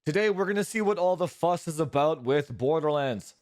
Today, we're going to see what all the fuss is about with Borderlands.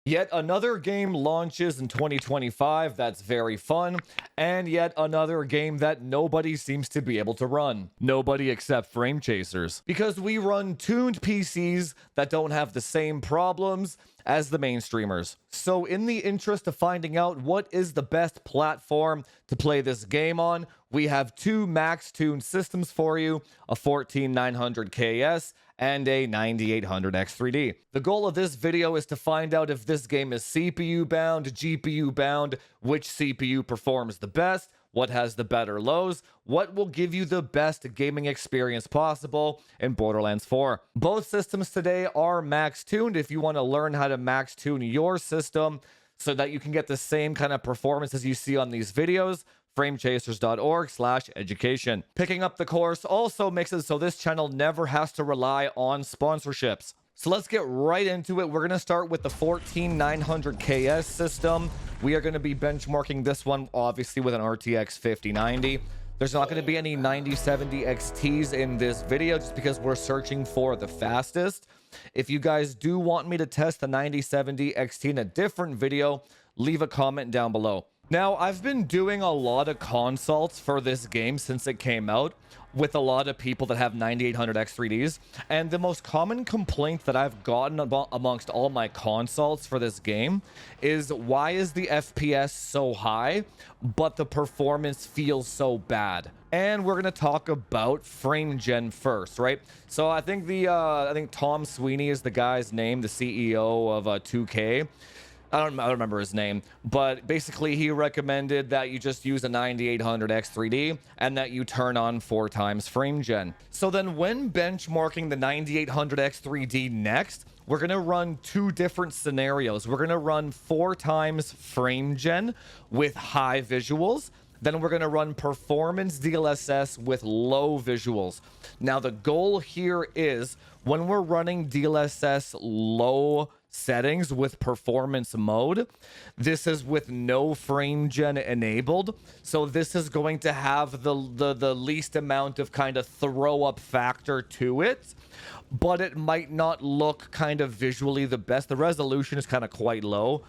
Yet another game launches in 2025 that's very fun, and yet another game that nobody seems to be able to run. Nobody except frame chasers. Because we run tuned PCs that don't have the same problems as the mainstreamers. So in the interest of finding out what is the best platform to play this game on, we have two max tuned systems for you, a 14900KS and a 9800X3D. The goal of this video is to find out if this game is CPU bound, GPU bound, which CPU performs the best, what has the better lows, what will give you the best gaming experience possible in Borderlands 4. Both systems today are max tuned if you want to learn how to max tune your system so that you can get the same kind of performance as you see on these videos. framechasers.org/education. Picking up the course also makes it so this channel never has to rely on sponsorships. So let's get right into it. We're going to start with the 14900KS system. We are going to be benchmarking this one, obviously, with an RTX 5090. There's not going to be any 9070 XTs in this video just because we're searching for the fastest. If you guys do want me to test the 9070 XT in a different video, leave a comment down below. Now, I've been doing a lot of consults for this game since it came out with a lot of people that have 9800X3Ds, and the most common complaint that I've gotten amongst all my consults for this game is, why is the FPS so high, but the performance feels so bad? And we're gonna talk about frame gen first, right? So I think Tom Sweeney is the guy's name, the CEO of 2K. I don't remember his name, but basically he recommended that you just use a 9800X3D and that you turn on 4x frame gen. So then when benchmarking the 9800X3D next, we're going to run two different scenarios. We're going to run 4x frame gen with high visuals. Then we're going to run performance DLSS with low visuals. Now the goal here is, when we're running DLSS low settings with performance mode, this is with no frame gen enabled, so this is going to have the least amount of kind of throw up factor to it, but it might not look kind of visually the best. The resolution is kind of quite low,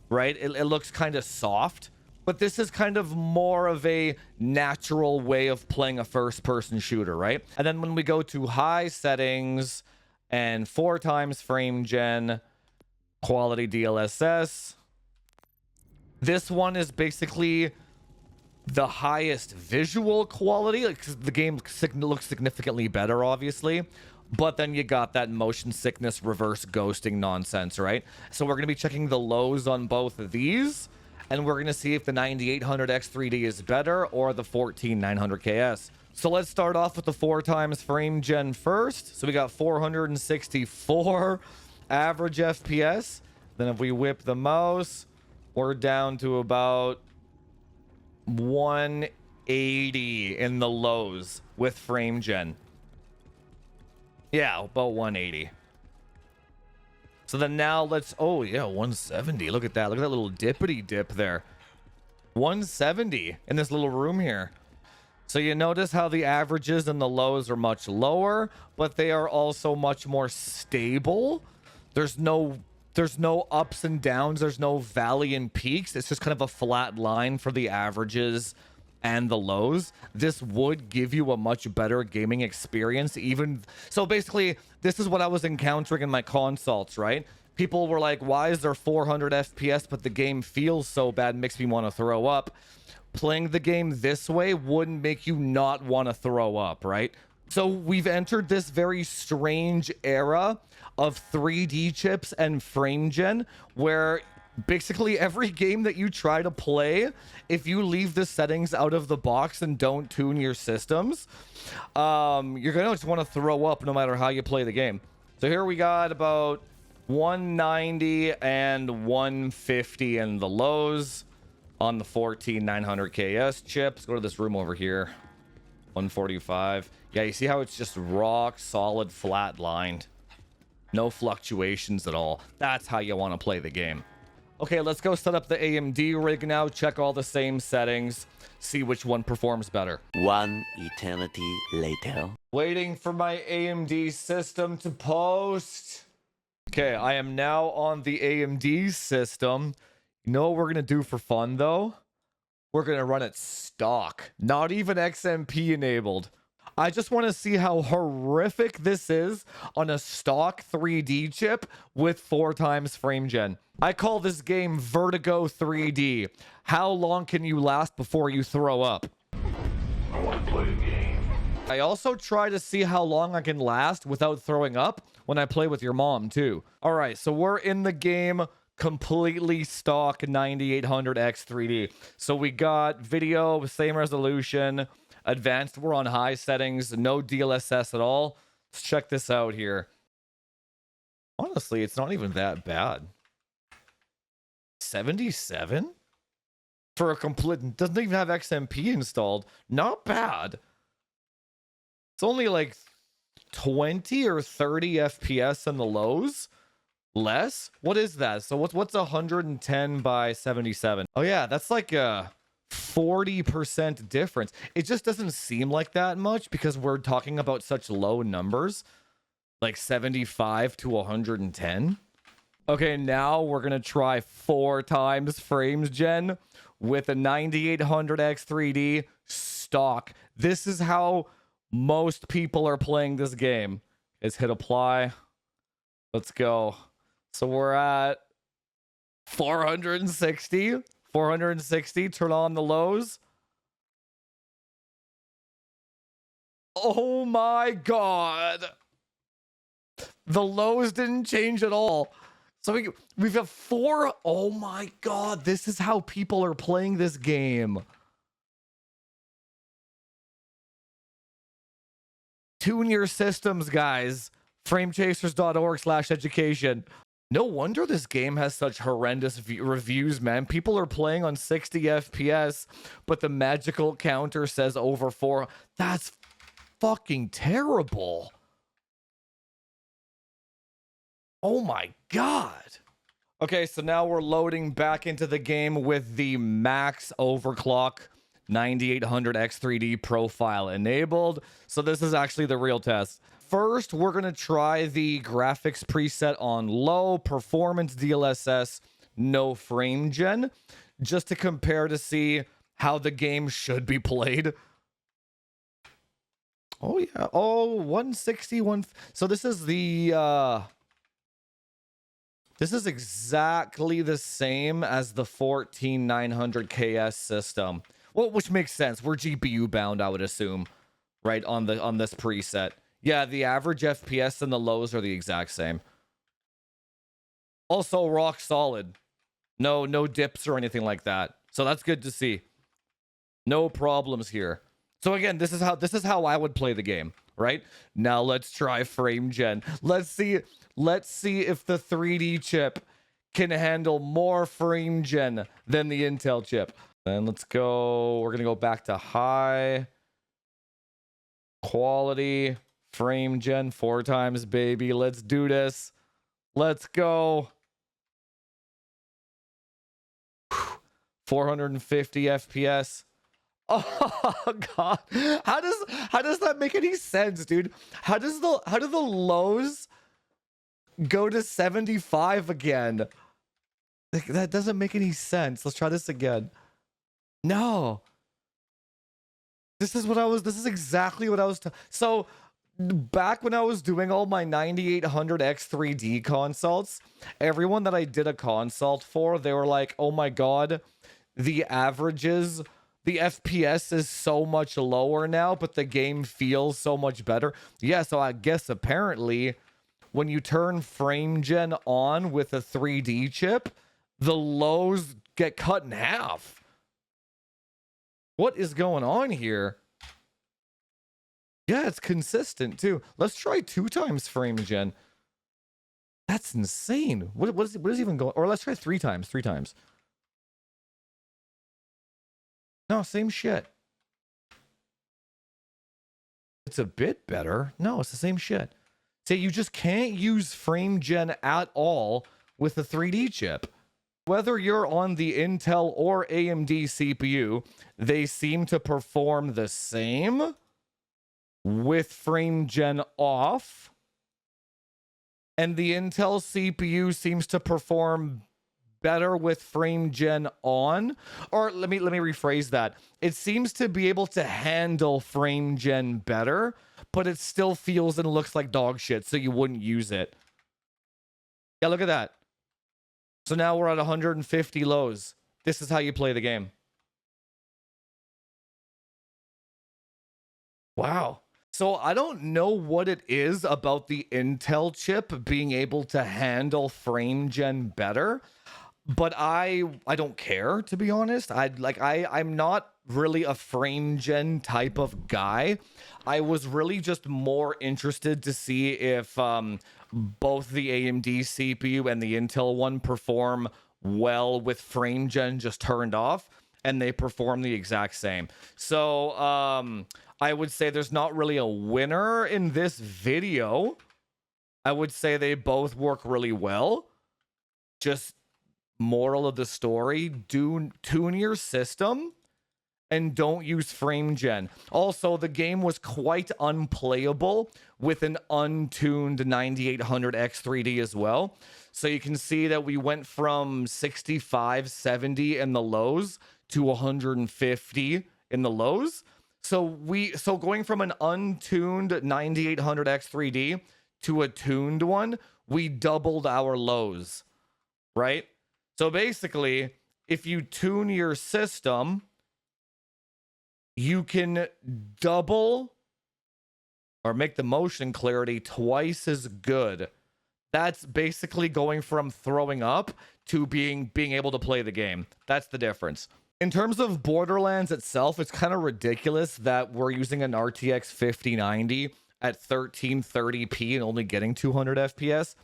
right? It looks kind of soft, but this is kind of more of a natural way of playing a first-person shooter, right? And then when we go to high settings and 4x frame gen, quality DLSS, this one is basically the highest visual quality. Like, the game looks significantly better, obviously, but then you got that motion sickness reverse ghosting nonsense, right? So we're going to be checking the lows on both of these, and we're going to see if the 9800X3D is better or the 14900KS. So let's start off with the 4x frame gen first. So we got 464 average FPS. Then if we whip the mouse, we're down to about 180 in the lows with frame gen. Yeah, about 180. So then now let's, oh yeah, 170. Look at that. Look at that little dippity dip there. 170 in this little room here. So you notice how the averages and the lows are much lower, but they are also much more stable. There's no ups and downs. There's no valley and peaks. It's just kind of a flat line for the averages and the lows. This would give you a much better gaming experience. Even so, basically, this is what I was encountering in my consults, right? People were like, why is there 400 FPS, but the game feels so bad, makes me want to throw up. Playing the game this way wouldn't make you not want to throw up, right? So we've entered this very strange era of 3D chips and frame gen, where basically every game that you try to play, if you leave the settings out of the box and don't tune your systems, you're gonna just want to throw up no matter how you play the game. So here we got about 190 and 150 in the lows on the 14900KS chips. Go to this room over here. 145. Yeah, you see how it's just rock solid flat lined, no fluctuations at all. That's how you want to play the game. Okay, let's go set up the AMD rig now, check all the same settings, see which one performs better. One eternity later. Waiting for my AMD system to post. Okay, I am now on the AMD system. You know what we're gonna do for fun though? We're gonna run it stock, not even XMP enabled. I just want to see how horrific this is on a stock 3D chip with 4 times frame gen. I call this game Vertigo 3D. How long can you last before you throw up? I want to play a game. I also try to see how long I can last without throwing up when I play with your mom too. All right, so we're in the game completely stock 9800X 3D. So we got video, same resolution. Advanced, we're on high settings, no DLSS at all. Let's check this out here. Honestly, it's not even that bad. 77? For a complete, doesn't even have XMP installed. Not bad. It's only like 20 or 30 FPS in the lows. Less? What is that? So what's 110 by 77? Oh yeah, that's like a 40% difference. It just doesn't seem like that much because we're talking about such low numbers, like 75 to 110. Okay, now we're gonna try 4 times frames gen with a 9800X 3D stock. This is how most people are playing this game. Is hit apply. Let's go. So we're at 460. 460, turn on the lows. Oh my god. The lows didn't change at all. So we've got 4. Oh my god, this is how people are playing this game. Tune your systems, guys. Framechasers.org/education. No wonder this game has such horrendous reviews, man. People are playing on 60 FPS, but the magical counter says over 4. That's fucking terrible. Oh my god. Okay, so now we're loading back into the game with the max overclock 9800X 3D profile enabled. So this is actually the real test. First, we're going to try the graphics preset on low, performance DLSS, no frame gen, just to compare to see how the game should be played. Oh, yeah. Oh, 161. So this is the, this is exactly the same as the 14900KS system. Well, which makes sense. We're GPU bound, I would assume, right, on this preset. Yeah, the average FPS and the lows are the exact same. Also, rock solid. No dips or anything like that. So that's good to see. No problems here. So again, this is how I would play the game, right? Now let's try frame gen. Let's see if the 3D chip can handle more frame gen than the Intel chip. Then let's go. We're gonna go back to high quality. Frame gen 4 times, baby. Let's do this. Let's go. 450 FPS. Oh god. How does that make any sense, dude? How do the lows go to 75 again? That doesn't make any sense. Let's try this again. No. This is exactly what I was so back when I was doing all my 9800X 3D consults, everyone that I did a consult for, they were like, oh my god, the averages, the FPS is so much lower now, but the game feels so much better. Yeah, so I guess apparently when you turn frame gen on with a 3D chip, the lows get cut in half. What is going on here? Yeah, it's consistent too. Let's try 2 times frame gen. That's insane. What is even going? Or let's try 3 times. 3 times. No, same shit. It's a bit better. No, it's the same shit. Say you just can't use frame gen at all with a 3D chip. Whether you're on the Intel or AMD CPU, they seem to perform the same with frame gen off. And the Intel CPU seems to perform better with frame gen on. Or let me rephrase that. It seems to be able to handle frame gen better, but it still feels and looks like dog shit, so you wouldn't use it. Yeah, look at that. So now we're at 150 lows. This is how you play the game. Wow. So I don't know what it is about the Intel chip being able to handle frame gen better, but I don't care, to be honest. I'm not really a frame gen type of guy. I was really just more interested to see if both the AMD CPU and the Intel one perform well with frame gen just turned off, and they perform the exact same. So I would say there's not really a winner in this video. I would say they both work really well. Just moral of the story, tune your system and don't use frame gen. Also, the game was quite unplayable with an untuned 9800X3D as well. So you can see that we went from 65, 70 in the lows to 150 in the lows. So going from an untuned 9800X3D to a tuned one, we doubled our lows, right? So basically, if you tune your system, you can double or make the motion clarity twice as good. That's basically going from throwing up to being able to play the game. That's the difference. In terms of Borderlands itself, it's kind of ridiculous that we're using an RTX 5090 at 1330p and only getting 200 FPS.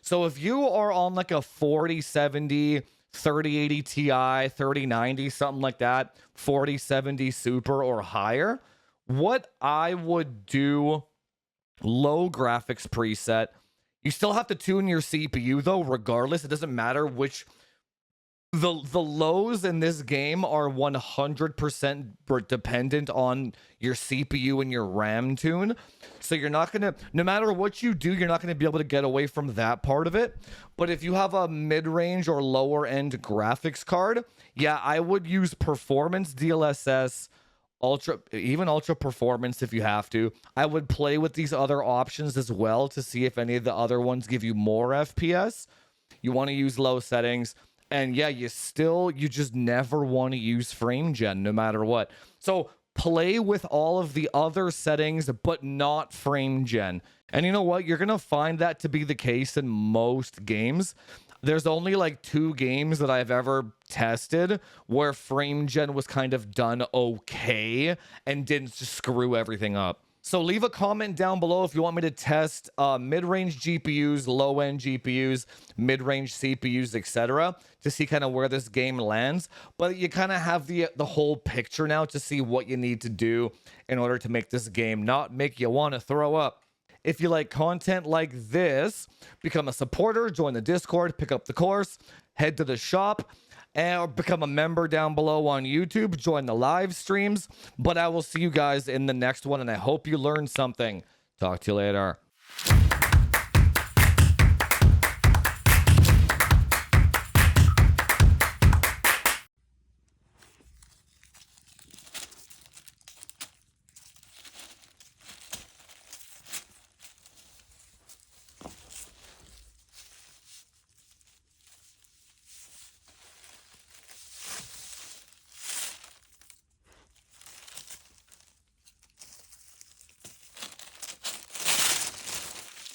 So if you are on like a 4070, 3080 Ti, 3090, something like that, 4070 Super or higher, what I would do, low graphics preset. You still have to tune your CPU though, regardless. It doesn't matter which. The lows in this game are 100% dependent on your CPU and your RAM tune. So you're not going to, no matter what you do, you're not going to be able to get away from that part of it. But if you have a mid-range or lower end graphics card, yeah, I would use performance DLSS, even ultra performance if you have to. I would play with these other options as well to see if any of the other ones give you more FPS. You want to use low settings. And yeah, you just never want to use frame gen no matter what. So play with all of the other settings, but not frame gen. And you know what? You're going to find that to be the case in most games. There's only like 2 games that I've ever tested where frame gen was kind of done okay and didn't just screw everything up. So leave a comment down below if you want me to test mid-range GPUs, low-end GPUs, mid-range CPUs, etc. to see kind of where this game lands. But you kind of have the whole picture now to see what you need to do in order to make this game not make you want to throw up. If you like content like this, become a supporter, join the Discord, pick up the course, head to the shop, and become a member down below on YouTube. Join the live streams. But I will see you guys in the next one, and I hope you learned something. Talk to you later.